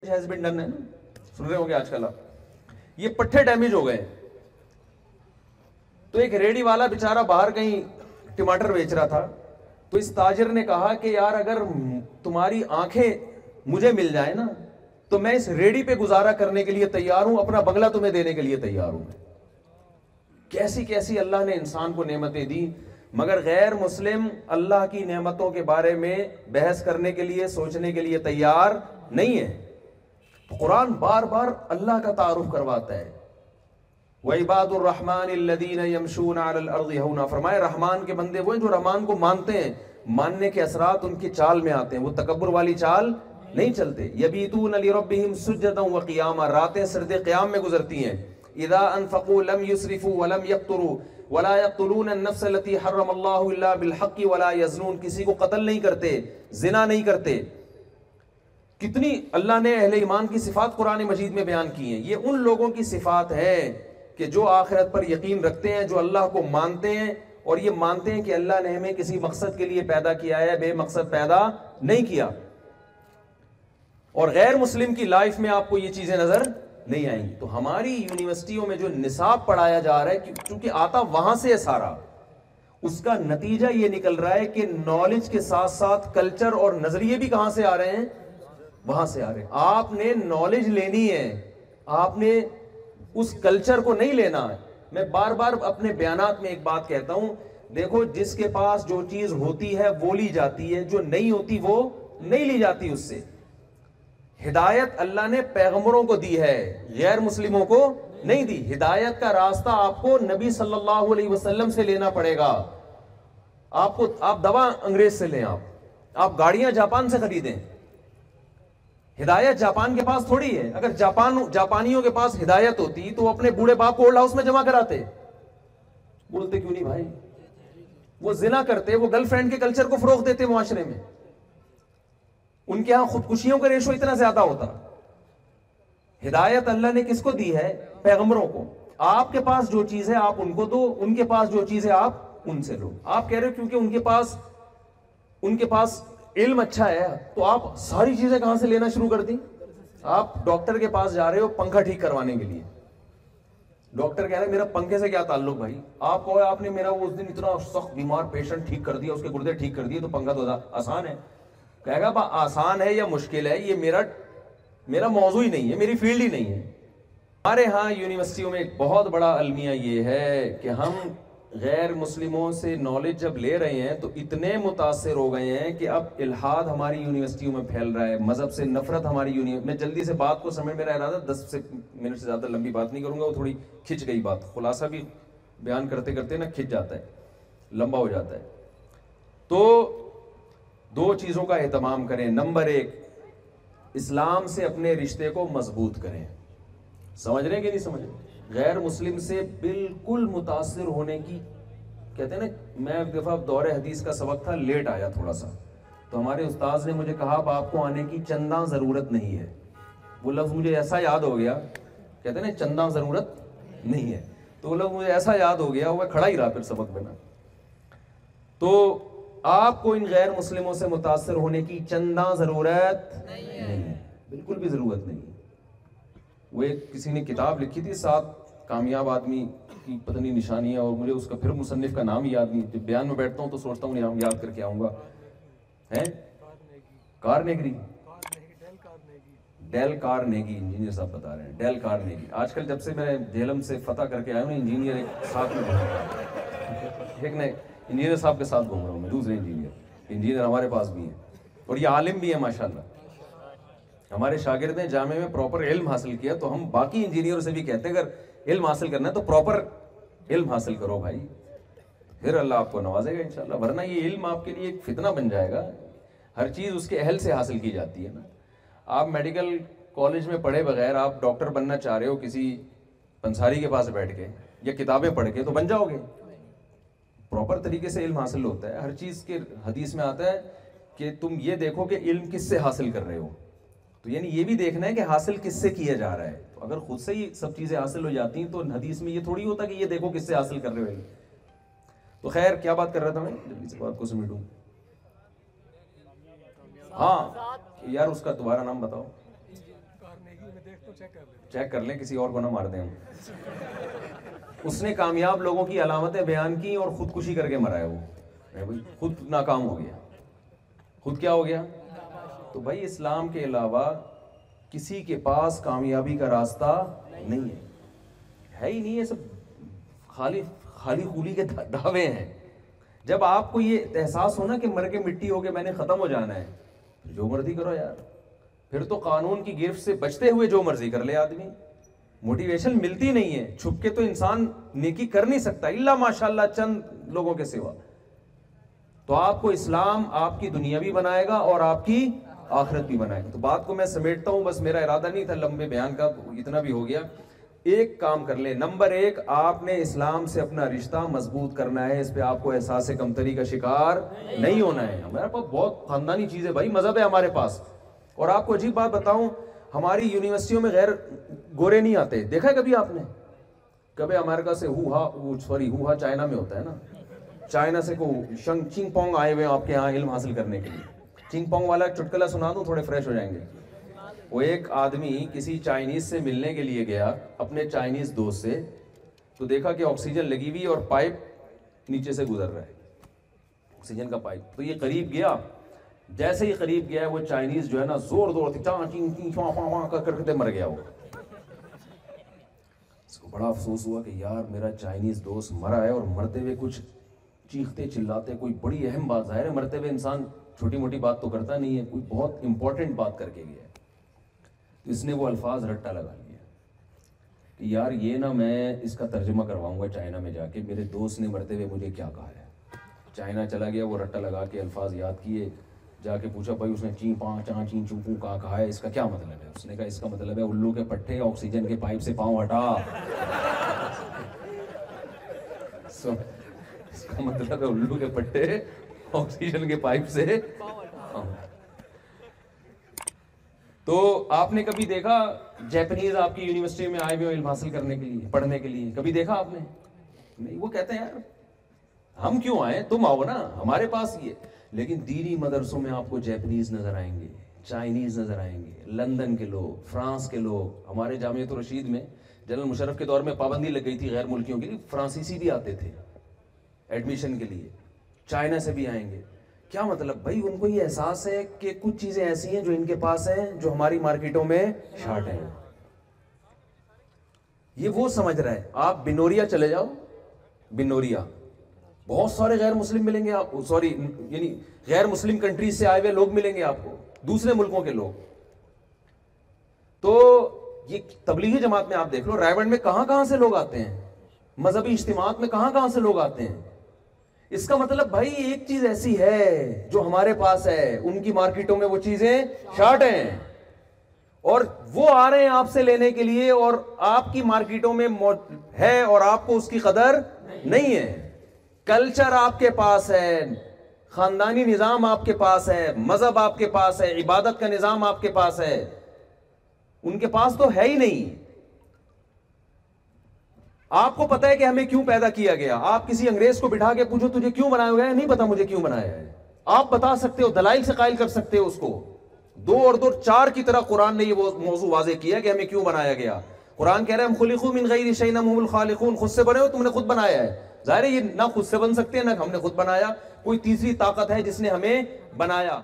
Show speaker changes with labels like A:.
A: has been done ہے نا, سن رہے ہوں گے آج کل آپ, یہ پٹھے ڈیمیج ہو گئے. تو ایک ریڑی والا بیچارہ باہر کہیں ٹماٹر بیچ رہا تھا, تو اس تاجر نے کہا کہ یار اگر تمہاری آنکھیں مجھے مل جائیں نا تو میں اس ریڑی پہ گزارا کرنے کے لیے تیار ہوں, اپنا بنگلہ تمہیں دینے کے لیے تیار ہوں. کیسی کیسی اللہ نے انسان کو نعمتیں دی, مگر غیر مسلم اللہ کی نعمتوں کے بارے میں بحث کرنے کے لیے, سوچنے کے لیے تیار نہیں ہے. قرآن بار بار اللہ کا تعارف کرواتا ہے. وَعِبَادُ الرَّحْمَنِ الَّذِينَ يَمْشُونَ عَلَى الْأَرْضِ هَوْنًا, فرمائے رحمان کے بندے وہ ہیں جو رحمان کو مانتے ہیں, ماننے کے اثرات ان کی چال میں آتے ہیں, وہ تکبر والی چال نہیں چلتے. يَبِيتُونَ لِرَبِّهِمْ سُجَّدًا وَقِيَامًا, راتیں سرد قیام میں گزرتی ہیں. اِذَا أَنفَقُوا لَمْ يُسْرِفُوا وَلَمْ يَقْتُرُوا وَلَا يَقْتُلُونَ النَّفْسَ الَّتِي حَرَّمَ اللَّهُ إِلَّا بِالْحَقِّ وَلَا يَزْنُونَ, کسی کو قتل نہیں کرتے, زنا نہیں کرتے. کتنی اللہ نے اہل ایمان کی صفات قرآن مجید میں بیان کی ہیں. یہ ان لوگوں کی صفات ہے کہ جو آخرت پر یقین رکھتے ہیں, جو اللہ کو مانتے ہیں, اور یہ مانتے ہیں کہ اللہ نے ہمیں کسی مقصد کے لیے پیدا کیا ہے, بے مقصد پیدا نہیں کیا. اور غیر مسلم کی لائف میں آپ کو یہ چیزیں نظر نہیں آئیں گی. تو ہماری یونیورسٹیوں میں جو نصاب پڑھایا جا رہا ہے, چونکہ آتا وہاں سے ہے سارا, اس کا نتیجہ یہ نکل رہا ہے کہ نالج کے ساتھ ساتھ کلچر اور نظریے بھی کہاں سے آ رہے ہیں, وہاں سے آ رہے ہیں. آپ نے نالج لینی ہے, آپ نے اس کلچر کو نہیں لینا ہے. میں بار بار اپنے بیانات میں ایک بات کہتا ہوں, دیکھو جس کے پاس جو چیز ہوتی ہے وہ لی جاتی ہے, جو نہیں ہوتی وہ نہیں لی جاتی. اس سے ہدایت اللہ نے پیغمبروں کو دی ہے, غیر مسلموں کو نہیں دی. ہدایت کا راستہ آپ کو نبی صلی اللہ علیہ وسلم سے لینا پڑے گا. آپ دوا انگریز سے لیں, آپ گاڑیاں جاپان سے خریدیں. ہدایت جاپان کے پاس تھوڑی ہے. اگر جاپانیوں کے پاس ہدایت ہوتی تو اپنے بوڑھے باپ کو اولڈ ہاؤس میں جمع کراتے. بولتے کیوں نہیں بھائی, وہ زنا کرتے, وہ گرل فرینڈ کے کلچر کو فروغ دیتے معاشرے میں. ان کے ہاں خودکشیوں کا ریشو اتنا زیادہ ہوتا. ہدایت اللہ نے کس کو دی ہے, پیغمبروں کو. آپ کے پاس جو چیز ہے آپ ان کو دو, ان کے پاس جو چیز ہے آپ ان سے لو. آپ کہہ رہے ہو کیونکہ ان کے پاس علم اچھا ہے, تو آپ ساری چیزیں کہاں سے لینا شروع کر دیں. آپ ڈاکٹر کے پاس جا رہے ہو پنکھا ٹھیک کروانے کے لیے, ڈاکٹر کہہ رہے ہیں میرا پنکھے سے کیا تعلق بھائی. آپ کہو آپ نے میرا اس دن اتنا سخت بیمار پیشنٹ ٹھیک کر دیا, اس کے گردے ٹھیک کر دیے, تو پنکھا تو آسان ہے. کہے گا آسان ہے یا مشکل ہے, یہ میرا موضوع ہی نہیں ہے, میری فیلڈ ہی نہیں ہے. ہمارے ہاں یونیورسٹیوں میں ایک بہت بڑا المیہ یہ ہے کہ ہم غیر مسلموں سے نالج جب لے رہے ہیں تو اتنے متاثر ہو گئے ہیں کہ اب الحاد ہماری یونیورسٹیوں میں پھیل رہا ہے, مذہب سے نفرت ہماری میں جلدی سے بات کو سمجھ, میرا ارادہ 10 منٹ سے زیادہ لمبی بات نہیں کروں گا, وہ تھوڑی کھچ گئی بات, خلاصہ بھی بیان کرتے کرتے نا کھچ جاتا ہے, لمبا ہو جاتا ہے. تو 2 چیزوں کا اہتمام کریں. نمبر 1, اسلام سے اپنے رشتے کو مضبوط کریں. سمجھ رہے ہیں کہ نہیں سمجھ رہے؟ غیر مسلم سے بالکل متاثر ہونے کی, کہتے ہیں نا, میں ایک دفعہ دور حدیث کا سبق تھا, لیٹ آیا تھوڑا سا, تو ہمارے استاذ نے مجھے کہا اب آپ کو آنے کی چنداں ضرورت نہیں ہے. وہ لفظ مجھے ایسا یاد ہو گیا, کہتے ہیں نا چنداں ضرورت نہیں ہے, تو وہ لفظ مجھے ایسا یاد ہو گیا, وہ کھڑا ہی رہا پھر سبق میں نا. تو آپ کو ان غیر مسلموں سے متاثر ہونے کی چنداں ضرورت نہیں ہے, بالکل بھی ضرورت نہیں. وہ ایک کسی نے کتاب لکھی تھی 7 کامیاب آدمی کی پتہ نہیں نشانیاں, اور مجھے اس کا پھر مصنف کا نام ہی یاد نہیں. جب بیان میں بیٹھتا ہوں تو سوچتا ہوں نام یاد کر کے آؤں گا. کارنیگی, ڈیل کارنیگی, انجینئر صاحب بتا رہے ہیں, ڈیل کارنیگی. آج کل جب سے میں جہلم سے فتح کر کے آیا ہوں, انجینئر ایک ساتھ میں ایک نئے انجینئر صاحب کے ساتھ گھوم رہا ہوں میں, دوسرے انجینئر ہمارے پاس بھی ہیں, اور یہ عالم بھی ہے ماشاءاللہ. ہمارے شاگرد نے جامعہ میں پراپر علم حاصل کیا, تو ہم باقی انجینئروں سے بھی کہتے ہیں اگر علم حاصل کرنا ہے تو پراپر علم حاصل کرو بھائی, پھر اللہ آپ کو نوازے گا انشاءاللہ. ورنہ یہ علم آپ کے لیے ایک فتنہ بن جائے گا. ہر چیز اس کے اہل سے حاصل کی جاتی ہے نا. آپ میڈیکل کالج میں پڑھے بغیر آپ ڈاکٹر بننا چاہ رہے ہو کسی پنساری کے پاس بیٹھ کے یا کتابیں پڑھ کے, تو بن جاؤ گے. پراپر طریقے سے علم حاصل ہوتا ہے. ہر چیز کے حدیث میں آتا ہے کہ تم یہ دیکھو کہ علم کس سے حاصل کر رہے ہو, تو یعنی یہ بھی دیکھنا ہے کہ حاصل کس سے کیا جا رہا ہے. تو اگر خود سے ہی سب چیزیں حاصل ہو جاتی ہیں تو حدیث میں یہ تھوڑی ہوتا کہ یہ دیکھو کس سے حاصل کر رہے ہو. تو خیر کیا بات کر رہا تھا میں, جلدی سے بات کو سمیٹوں. ہاں یار اس کا دوبارہ نام بتاؤ. چیک کر لیں, کسی اور کو نہ مار دیں ہم. اس نے کامیاب لوگوں کی علامتیں بیان کی اور خودکشی کر کے مرا ہے وہ, خود ناکام ہو گیا. خود کیا ہو گیا؟ تو بھائی اسلام کے علاوہ کسی کے پاس کامیابی کا راستہ نہیں ہے ہی نہیں. ہے سب خالی خولی کے دعوے ہیں. جب آپ کو یہ احساس ہونا کہ مر کے مٹی ہو کے میں نے ختم ہو جانا ہے, جو مرضی کرو یار. پھر تو قانون کی گرفت سے بچتے ہوئے جو مرضی کر لے آدمی. موٹیویشن ملتی نہیں ہے, چھپ کے تو انسان نیکی کر نہیں سکتا الا ماشاءاللہ چند لوگوں کے سوا. تو آپ کو اسلام آپ کی دنیا بھی بنائے گا اور آپ کی آخرت بھی بنائے گا. تو بات کو میں سمیٹتا ہوں, بس میرا ارادہ نہیں تھا لمبے بیان کا, اتنا بھی ہو گیا. ایک کام کر لیں, نمبر 1, آپ نے اسلام سے اپنا رشتہ مضبوط کرنا ہے. اس پہ آپ کو احساس کمتری کا شکار نہیں ہونا ہے. ہمارے پاس بہت خاندانی چیز ہے بھائی, مذہب ہے ہمارے پاس. اور آپ کو عجیب بات بتاؤں, ہماری یونیورسٹیوں میں غیر گورے نہیں آتے. دیکھا ہے کبھی آپ نے؟ کبھی امریکہ سے ہوا چائنا میں ہوتا ہے نا, چائنا سے کو چنگ پونگ آئے ہوئے آپ کے یہاں علم حاصل کرنے کے لیے. چنگ پونگ والا چٹکلا سنا دوں, تھوڑے فریش ہو جائیں گے. وہ ایک آدمی کسی چائنیز سے ملنے کے لیے گیا, اپنے چائنیز دوست سے, تو دیکھا کہ آکسیجن لگی ہوئی اور پائپ نیچے سے گزر رہا ہے, آکسیجن کا پائپ. تو یہ قریب گیا, جیسے ہی قریب گیا وہ چائنیز جو ہے نا زور کرتے مر گیا. وہ اس کو بڑا افسوس ہوا کہ یار میرا چائنیز دوست مرا ہے, اور مرتے ہوئے کچھ چیختے چلاتے, کوئی بڑی اہم بات. ظاہر ہے مرتے ہوئے انسان چھوٹی موٹی بات تو کرتا نہیں ہے, کوئی بہت امپورٹنٹ بات کر کے گیا ہے. تو اس نے وہ الفاظ رٹا لگا لیا کہ یار یہ نا میں اس کا ترجمہ کرواؤں گا چائنا میں جا کے, میرے دوست نے مرتے ہوئے مجھے کیا کہا ہے. چائنا چلا گیا, وہ رٹا لگا کے الفاظ یاد کیے, جا کے پوچھا بھائی اس نے چین پاں چاں چین چوپوں کہا ہے, اس کا کیا مطلب ہے؟ اس نے کہا اس کا مطلب ہے الو کے پٹھے, آکسیجن کے پائپ سے پاؤں ہٹا. اس کا مطلب ہے الو کے پٹھے, آکسیجن کے پائپ سے. تو آپ نے کبھی دیکھا جیپنیز آپ کی یونیورسٹی میں آئے ہوئے علم حاصل کرنے کے لیے, پڑھنے کے لیے, کبھی دیکھا آپ نے؟ نہیں. وہ کہتے ہیں یار ہم کیوں آئے, تم آؤ نا ہمارے پاس. یہ لیکن دینی مدرسوں میں آپ کو جیپنیز نظر آئیں گے, چائنیز نظر آئیں گے, لندن کے لوگ, فرانس کے لوگ. ہمارے جامعۃ الرشید میں جنرل مشرف کے دور میں پابندی لگ گئی تھی غیر ملکیوں کے لیے, فرانسیسی بھی آتے تھے ایڈمیشن کے لیے, چائنا سے بھی آئیں گے. کیا مطلب بھائی؟ ان کو یہ احساس ہے کہ کچھ چیزیں ایسی ہیں جو ان کے پاس ہیں جو ہماری مارکیٹوں میں شارٹ ہیں. یہ وہ سمجھ رہا ہے. آپ بنوریا چلے جاؤ, بنوریا بہت سارے غیر مسلم ملیں گے آپ, یعنی غیر مسلم کنٹریز سے آئے ہوئے لوگ ملیں گے آپ کو, دوسرے ملکوں کے لوگ. تو یہ تبلیغی جماعت میں آپ دیکھ لو, رائے گنج میں کہاں کہاں سے لوگ آتے ہیں, مذہبی اجتماعات میں کہاں کہاں سے لوگ آتے ہیں. اس کا مطلب بھائی ایک چیز ایسی ہے جو ہمارے پاس ہے, ان کی مارکیٹوں میں وہ چیزیں شارٹ ہیں, اور وہ آ رہے ہیں آپ سے لینے کے لیے, اور آپ کی مارکیٹوں میں ہے اور آپ کو اس کی قدر نہیں ہے. کلچر آپ کے پاس ہے, خاندانی نظام آپ کے پاس ہے, مذہب آپ کے پاس ہے, عبادت کا نظام آپ کے پاس ہے, ان کے پاس تو ہے ہی نہیں. آپ کو پتا ہے کہ ہمیں کیوں پیدا کیا گیا. آپ کسی انگریز کو بٹھا کے پوچھو تجھے کیوں بنایا گیا ہے, نہیں پتا مجھے کیوں بنایا ہے. آپ بتا سکتے ہو, دلائل سے قائل کر سکتے ہو اس کو. 2 اور 2 4 کی طرح قرآن نے یہ موضوع واضح کیا کہ ہمیں کیوں بنایا گیا. قرآن کہہ رہا ہے ہم خلقوا من غیر شیء ہم الخالقون, خود سے بنے ہو, تم نے خود بنایا ہے. ظاہر ہے یہ نہ خود سے بن سکتے ہیں نہ ہم نے خود بنایا, کوئی تیسری طاقت ہے جس نے ہمیں بنایا.